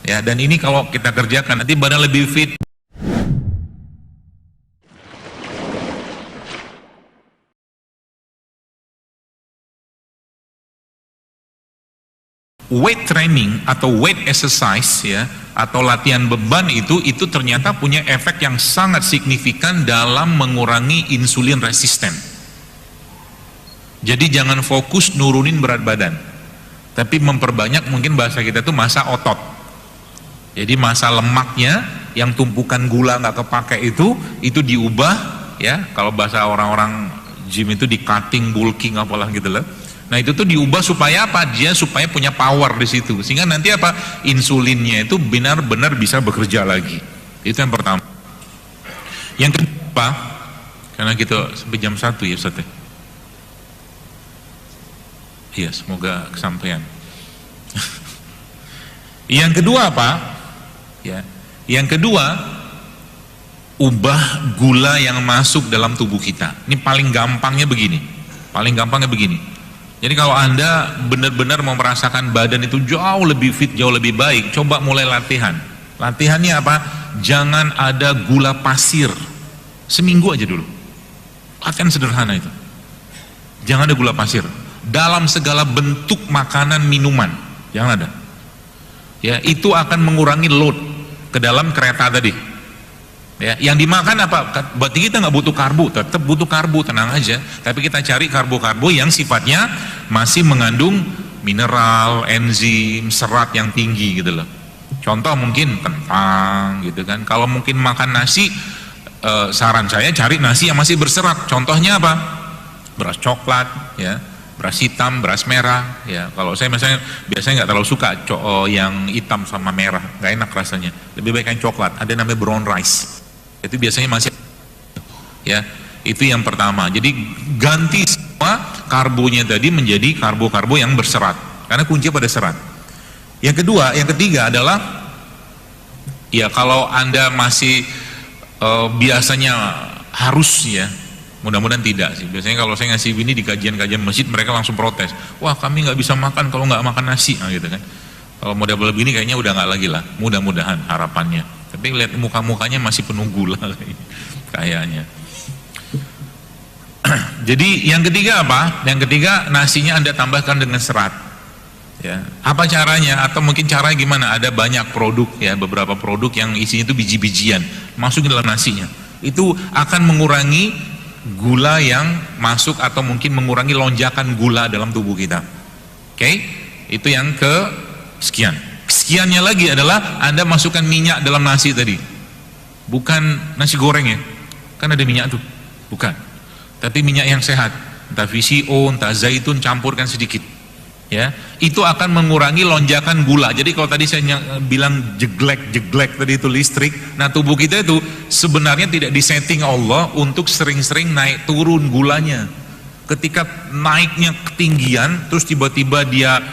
Ya, dan ini kalau kita kerjakan nanti badan lebih fit. Weight training atau weight exercise ya, atau latihan beban itu ternyata punya efek yang sangat signifikan dalam mengurangi insulin resisten. Jadi jangan fokus nurunin berat badan, tapi memperbanyak, mungkin bahasa kita tuh massa otot. Jadi massa lemaknya yang tumpukan gula nggak kepake itu diubah ya, kalau bahasa orang-orang gym itu di cutting, bulking apalah gitu loh. Nah itu tuh diubah supaya apa? Dia supaya punya power di situ, sehingga nanti apa? Insulinnya itu benar-benar bisa bekerja lagi. Itu yang pertama. Yang kedua, karena kita sampai jam 1 ya Ustaz. Iya, semoga kesampaian. Yang kedua apa? Ya, yang kedua, ubah gula yang masuk dalam tubuh kita. Ini paling gampangnya begini. Paling gampangnya begini. Jadi kalau Anda benar-benar mau merasakan badan itu jauh lebih fit, jauh lebih baik, coba mulai latihan. Latihannya apa? Jangan ada gula pasir. Seminggu aja dulu. Latihan sederhana itu. Jangan ada gula pasir. Dalam segala bentuk makanan, minuman, jangan ada. Ya, itu akan mengurangi load ke dalam kereta tadi. Ya, yang dimakan apa? Berarti kita nggak butuh karbo, tetap butuh karbo, tenang aja. Tapi kita cari karbo-karbo yang sifatnya masih mengandung mineral, enzim, serat yang tinggi gitu loh. Contoh mungkin kentang gitu kan. Kalau mungkin makan nasi, saran saya cari nasi yang masih berserat. Contohnya apa? Beras coklat, ya, beras hitam, beras merah. Ya, kalau saya biasanya nggak terlalu suka yang hitam sama merah, nggak enak rasanya. Lebih baik yang coklat. Ada namanya brown rice. Itu biasanya masih, ya, itu yang pertama. Jadi ganti semua karbonya tadi menjadi karbo-karbo yang berserat, karena kunci pada serat. Yang kedua, yang ketiga adalah, ya kalau Anda masih biasanya harus ya, mudah-mudahan tidak sih. Biasanya kalau saya ngasih ini di kajian-kajian masjid, mereka langsung protes. Wah, kami nggak bisa makan kalau nggak makan nasi, nah, gitu kan. Kalau model begini kayaknya udah nggak lagi lah. Mudah-mudahan harapannya. Tapi lihat muka-mukanya masih penuh gula kayaknya. Jadi yang ketiga apa? Yang ketiga, nasinya Anda tambahkan dengan serat. Ya. Apa caranya? Atau mungkin caranya gimana? Ada banyak produk ya, beberapa produk yang isinya itu biji-bijian masuk ke dalam nasinya. Itu akan mengurangi gula yang masuk atau mungkin mengurangi lonjakan gula dalam tubuh kita. Oke? Itu yang sekian. Sekiannya lagi adalah Anda masukkan minyak dalam nasi tadi. Bukan nasi goreng ya. Kan ada minyak tuh. Bukan. Tapi minyak yang sehat. Entah VCO, entah zaitun, campurkan sedikit. Ya, itu akan mengurangi lonjakan gula. Jadi kalau tadi saya bilang jeglek tadi itu listrik. Nah, tubuh kita itu sebenarnya tidak disetting Allah untuk sering-sering naik turun gulanya. Ketika naiknya ketinggian, terus tiba-tiba dia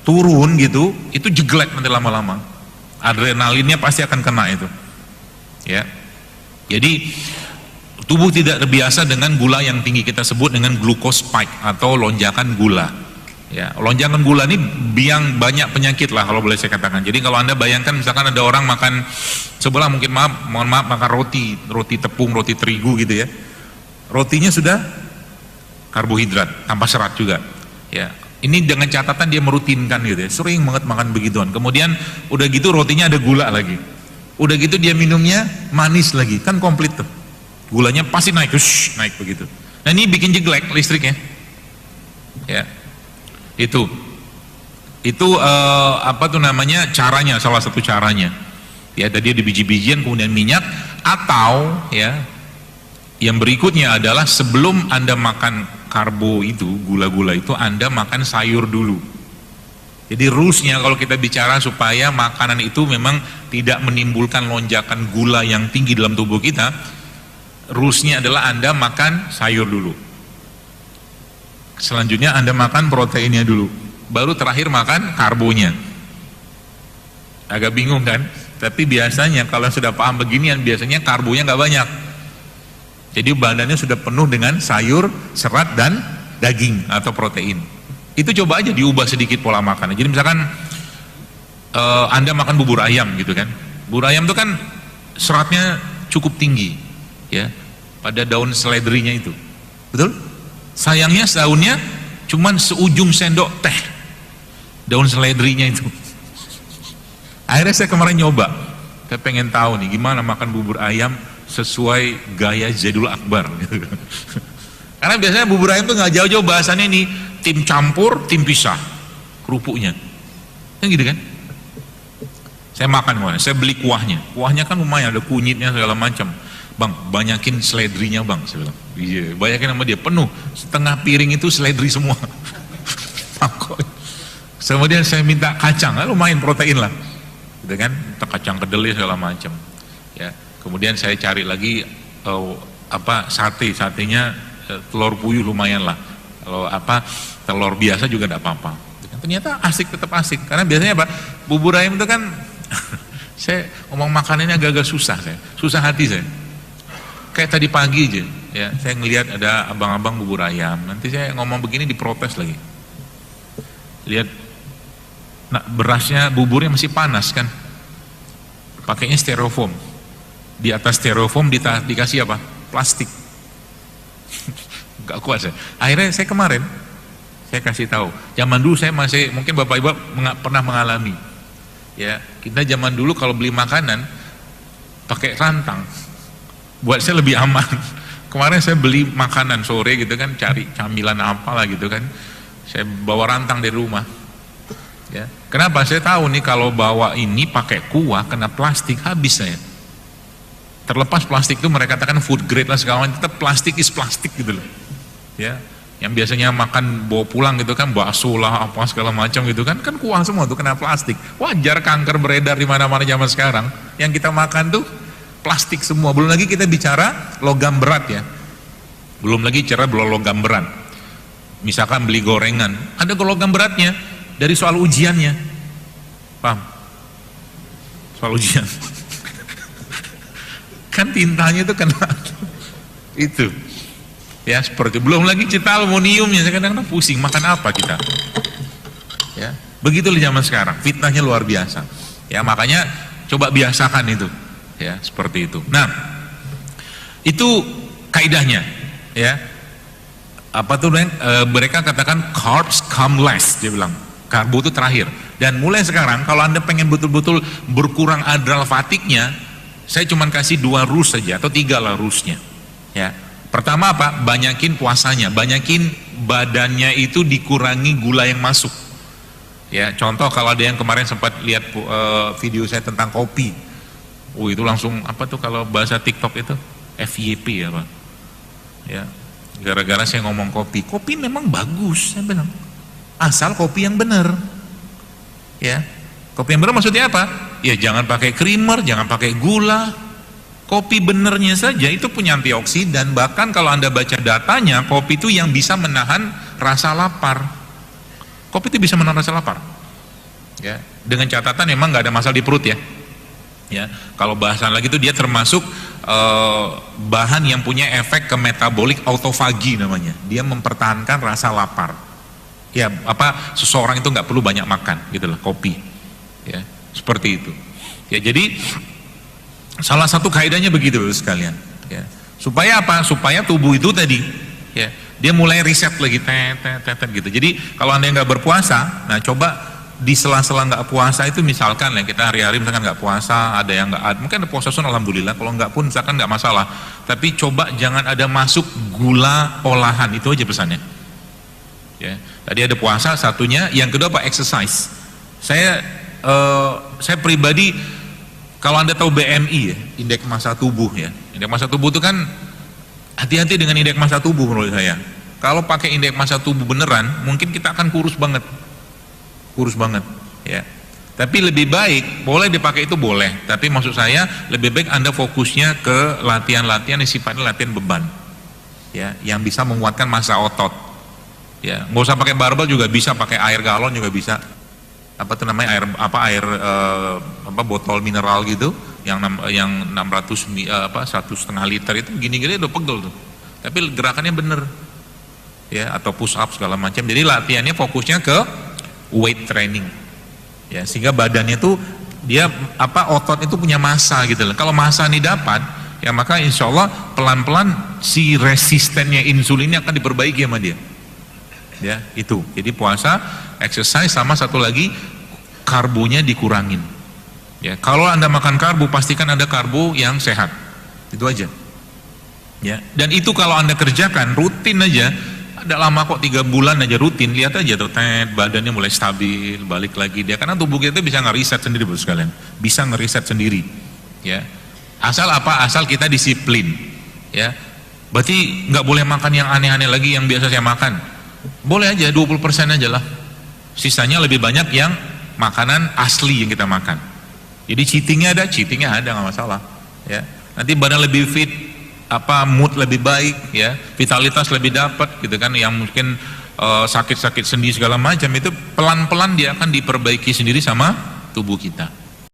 turun gitu, itu jeglek nanti lama-lama. Adrenalinnya pasti akan kena itu. Ya. Jadi tubuh tidak terbiasa dengan gula yang tinggi, kita sebut dengan glucose spike atau lonjakan gula. Ya, lonjakan gula ini biang banyak penyakit lah kalau boleh saya katakan. Jadi kalau Anda bayangkan misalkan ada orang makan sebelah, mungkin mohon maaf makan roti tepung, roti terigu gitu ya. Rotinya sudah karbohidrat tanpa serat juga. Ya. Ini dengan catatan dia merutinkan gitu ya, sering banget makan begituan. Kemudian udah gitu rotinya ada gula lagi. Udah gitu dia minumnya manis lagi, kan komplit tuh. Gulanya pasti naik, naik begitu. Nah ini bikin jeglek listriknya. Ya. Itu apa tuh namanya, caranya, salah satu caranya. Ya, tadi ada biji-bijian kemudian minyak, atau ya yang berikutnya adalah sebelum Anda makan karbo itu, gula-gula itu, Anda makan sayur dulu. Jadi rulesnya kalau kita bicara supaya makanan itu memang tidak menimbulkan lonjakan gula yang tinggi dalam tubuh kita, rulesnya adalah Anda makan sayur dulu. Selanjutnya Anda makan proteinnya dulu, baru terakhir makan karbonya. Agak bingung kan? Tapi biasanya kalau sudah paham beginian, biasanya karbonya nggak banyak. Jadi badannya sudah penuh dengan sayur, serat, dan daging atau protein. Itu coba aja diubah sedikit pola makan. Jadi misalkan Anda makan bubur ayam gitu kan. Bubur ayam itu kan seratnya cukup tinggi ya pada daun seledrinya itu. Betul? Sayangnya daunnya cuman seujung sendok teh. Daun seledrinya itu. Akhirnya saya kemarin nyoba. Saya pengen tahu nih gimana makan bubur ayam sesuai gaya Zaidul Akbar gitu. Karena biasanya bubur ayam tuh nggak jauh-jauh bahasannya nih tim campur, tim pisah kerupuknya. Kan gitu kan? Saya makan kemarin, saya beli kuahnya. Kuahnya kan lumayan, ada kunyitnya segala macam. Bang, banyakin seledrinya bang, saya bilang. Iya, banyakin sama dia, penuh. Setengah piring itu seledri semua. Kemudian saya minta kacang, lumayan protein lah. Gitu kan, minta kacang kedelai segala macam. Ya, kemudian saya cari lagi satenya telur puyuh lumayan lah. Kalau telur biasa juga tidak apa-apa. Ternyata asik, tetap asik. Karena biasanya bubur ayam itu kan saya ngomong makanannya agak-agak susah hati saya. Kayak tadi pagi aja, ya saya ngelihat ada abang-abang bubur ayam. Nanti saya ngomong begini diprotes lagi. Lihat, nah berasnya buburnya masih panas kan, pakainya styrofoam. Di atas styrofoam dikasih apa? Plastik. Gak kuat saya. Akhirnya saya kemarin saya kasih tahu. Zaman dulu saya masih, mungkin bapak ibu pernah mengalami. Ya, kita zaman dulu kalau beli makanan pakai rantang. Buat saya lebih aman. Kemarin saya beli makanan sore gitu kan, cari camilan apalah gitu kan. Saya bawa rantang dari rumah. Ya. Kenapa? Saya tahu nih kalau bawa ini pakai kuah kena plastik habis saya. Terlepas plastik itu mereka katakan food grade lah segala macam, tetap plastik is plastik gitu loh. Ya. Yang biasanya makan bawa pulang gitu kan, bakso lah apa segala macam gitu kan kuah semua tuh kena plastik. Wajar kanker beredar di mana-mana zaman sekarang. Yang kita makan tuh plastik semua. Belum lagi kita bicara logam berat ya. Belum lagi cara logam berat. Misalkan beli gorengan, ada logam beratnya dari soal ujiannya. Paham? Soal ujian. Kan tintanya itu kena itu. Ya seperti belum lagi cerita aluminiumnya, saya kadang-kadang pusing makan apa kita. Ya, begitulah zaman sekarang, fitnahnya luar biasa. Ya makanya coba biasakan itu, ya seperti itu. Nah, itu kaidahnya, ya. Apa tuh mereka katakan carbs come last, dia bilang karbo itu terakhir. Dan mulai sekarang kalau Anda pengen betul-betul berkurang adrenal fatigue-nya, saya cuma kasih 2 rules saja atau 3 lah rulesnya, ya. Pertama apa? Banyakin puasanya, banyakin badannya itu dikurangi gula yang masuk. Ya, contoh kalau ada yang kemarin sempat lihat video saya tentang kopi. Itu langsung apa tuh kalau bahasa TikTok itu? FYP ya Pak. Ya, gara-gara saya ngomong kopi. Kopi memang bagus, saya bilang. Asal kopi yang benar. Ya. Kopi yang benar maksudnya apa? Ya jangan pakai creamer, jangan pakai gula. Kopi benernya saja itu punya antioksidan. Bahkan kalau Anda baca datanya, kopi itu yang bisa menahan rasa lapar. Kopi itu bisa menahan rasa lapar. Ya, dengan catatan memang nggak ada masalah di perut ya. Ya, kalau bahasan lagi itu dia termasuk bahan yang punya efek ke metabolik autofagi namanya. Dia mempertahankan rasa lapar. Ya, seseorang itu nggak perlu banyak makan, gitulah kopi. Ya, seperti itu. Ya, jadi salah satu kaidahnya begitu sekalian, ya. Supaya apa? Supaya tubuh itu tadi, ya, dia mulai reset lagi, gitu. Jadi kalau Anda nggak berpuasa, nah coba di sela-sela nggak puasa itu misalkan ya kita hari-hari misalkan nggak puasa, ada yang nggak, mungkin ada puasa sunat alhamdulillah, kalau nggak pun misalkan nggak masalah. Tapi coba jangan ada masuk gula olahan, itu aja pesannya. Ya, tadi ada puasa satunya, yang kedua apa? Exercise. Saya pribadi kalau Anda tahu BMI ya, indeks massa tubuh ya. Indeks massa tubuh itu kan hati-hati dengan indeks massa tubuh menurut saya. Kalau pakai indeks massa tubuh beneran, mungkin kita akan kurus banget. Kurus banget, ya. Tapi lebih baik, boleh dipakai itu boleh. Tapi maksud saya, lebih baik Anda fokusnya ke latihan-latihan yang sifatnya latihan beban. Ya, yang bisa menguatkan massa otot. Ya, nggak usah pakai barbel juga bisa, pakai air galon juga bisa. Apa tuh namanya air botol mineral gitu yang 600 1,5 liter itu gini-gini udah pegel tuh. Tapi gerakannya bener. Ya, atau push up segala macam. Jadi latihannya fokusnya ke weight training. Ya, sehingga badannya itu dia otot itu punya massa gitu loh. Kalau massa ini dapat, ya maka insya Allah pelan-pelan si resistennya insulin ini akan diperbaiki sama dia. Ya, itu. Jadi puasa, exercise, sama satu lagi karbonya dikurangin. Ya, kalau Anda makan karbo, pastikan ada karbo yang sehat. Itu aja. Ya, dan itu kalau Anda kerjakan rutin aja, ada lama kok 3 bulan aja rutin, lihat aja tuh, badannya mulai stabil, balik lagi dia, karena tubuh kita bisa ngeriset sendiri bos sekalian, bisa ngeriset sendiri. Ya, asal asal kita disiplin. Ya, berarti nggak boleh makan yang aneh-aneh lagi yang biasa saya makan. Boleh aja 20% aja lah, sisanya lebih banyak yang makanan asli yang kita makan. Jadi cheatingnya ada nggak masalah. Ya, nanti badan lebih fit, mood lebih baik, ya, vitalitas lebih dapat gitu kan. Yang mungkin sakit-sakit sendi segala macam itu pelan-pelan dia akan diperbaiki sendiri sama tubuh kita.